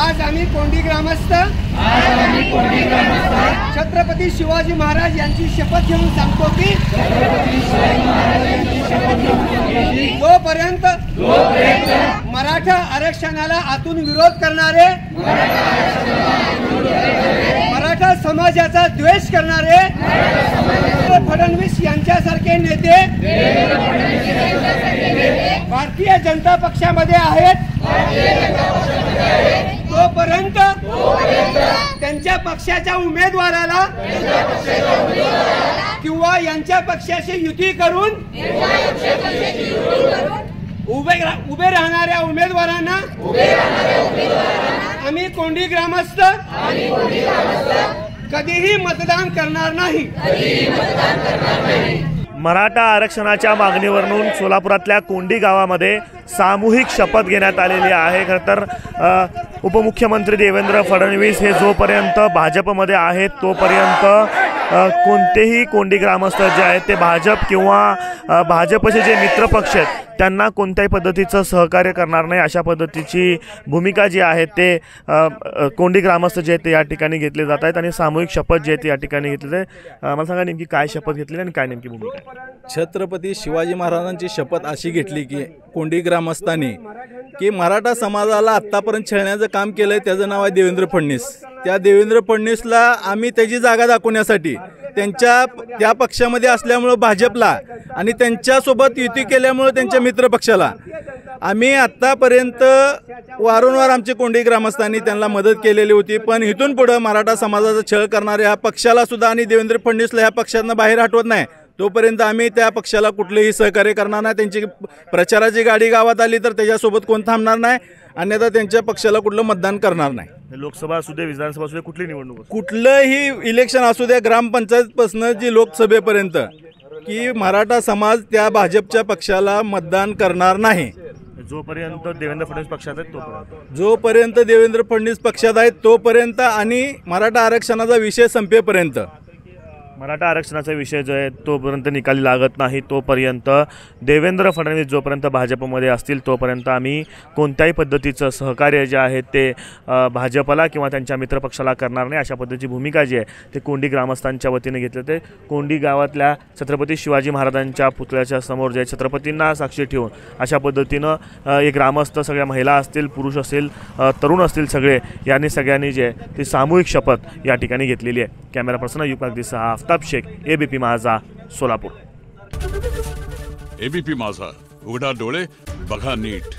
आज आम्ही कोंडी ग्रामस्थ छत्रपती शिवाजी महाराज यांची शपथ घेऊन सांगतो की जोपर्यंत मराठा आरक्षणाला आतून विरोध करणारे, मराठा समाजाचा द्वेष करणारे फडणवीस यांच्यासारखे नेते भारतीय जनता पक्षामध्ये आहेत, तोपर्यंत त्यांच्या पक्षाच्या उमेदवाराला किंवा यांच्या पक्षाशी युती करून उभे राहणाऱ्या उमेदवारांना आम्ही कोंडी ग्रामस्थ कधीही मतदान करणार नाही। मराठा आरक्षणाच्या मागणीवरून सोलापुरातल्या कोंडी गावामध्ये सामूहिक शपथ घेण्यात आलेली आहे। खरं तर उपमुख्यमंत्री देवेंद्र फडणवीस हे जोपर्यंत भाजपमध्ये आहेत तोपर्यंत कोणतेही कोंडी ग्रामस्थ जे आहेत ते भाजप किंवा भाजपचे जे मित्रपक्ष आहेत त्यांना कोणत्याही पद्धतीचं सहकार्य करणार नाही, अशा पद्धतीची भूमिका जी आहे ते कोंडी ग्रामस्थ जे आहेत ते या ठिकाणी घेतले जात आहेत आणि सामूहिक शपथ जे आहे या ठिकाणी घेतली आहे। मला सांगा नेमकी काय शपथ घेतली आणि काय नेमकी भूमिका आहे? छत्रपती शिवाजी महाराजांची शपथ अशी घेतली की कोंडी ग्रामस्थांनी की मराठा समाजाला आत्तापर्यंत छळण्याचं काम केलं आहे, त्याचं नाव आहे देवेंद्र फडणवीस। त्या देवेंद्र फडणवीसला आम्ही त्याची जागा दाखवण्यासाठी त्या पक्षामध्ये असल्यामुळं भाजपला आणि त्यांच्यासोबत युती केल्यामुळं त्यांच्या मित्रपक्षाला आम्ही आत्तापर्यंत वारंवार आमचे कोंडी ग्रामस्थांनी त्यांना मदत केलेली होती, पण इथून पुढं मराठा समाजाचा छळ करणाऱ्या ह्या पक्षाला सुद्धा आणि देवेंद्र फडणवीसला ह्या पक्षातनं बाहेर हटवत नाही तोपर्यंत आम्ही त्या पक्षाला कुठलेही सहकार्य करणार नाही। त्यांची प्रचाराची गाडी गावात आली तर त्याच्यासोबत कोण थांबणार नाही, अन्यथा त्यांच्या पक्षाला कुठलं मतदान करणार नाही। लोकसभा असू दे, विधानसभा असू दे, कुठली निवडणूक कुठलंही इलेक्शन असू द्या, ग्रामपंचायतपासून जी लोकसभेपर्यंत की मराठा समाज त्या भाजपच्या पक्षाला मतदान करणार नाही। जोपर्यंत देवेंद्र फडणवीस पक्षात आहेत जोपर्यंत देवेंद्र फडणवीस पक्षात आहेत तोपर्यंत आणि मराठा आरक्षणाचा विषय संपेपर्यंत, मराठा आरक्षणाचा विषय जो आहे तोपर्यंत निकाली लागत नाही तोपर्यंत, देवेंद्र फडणवीस जोपर्यंत भाजपमध्ये असतील तोपर्यंत आम्ही कोणत्याही पद्धतीचं सहकार्य जे आहे ते भाजपला किंवा त्यांच्या मित्रपक्षाला करणार नाही, अशा पद्धतीची भूमिका जी आहे ते कोंडी ग्रामस्थांच्या वतीने घेतलं। ते कोंडी गावातल्या छत्रपती शिवाजी महाराजांच्या पुतळ्याच्या समोर जे छत्रपतींना साक्षी ठेवून अशा पद्धतीनं एक ग्रामस्थ, सगळ्या महिला असतील, पुरुष असतील, तरुण असतील, सगळे यांनी सगळ्यांनी जे आहे ती सामूहिक शपथ या ठिकाणी घेतलेली आहे। कॅमेरा पर्सन अयूब कागदीसह आफ्ताब शेख, एबीपी माझा, सोलापूर। एबीपी माझा, उघडा डोळे बघा नीट।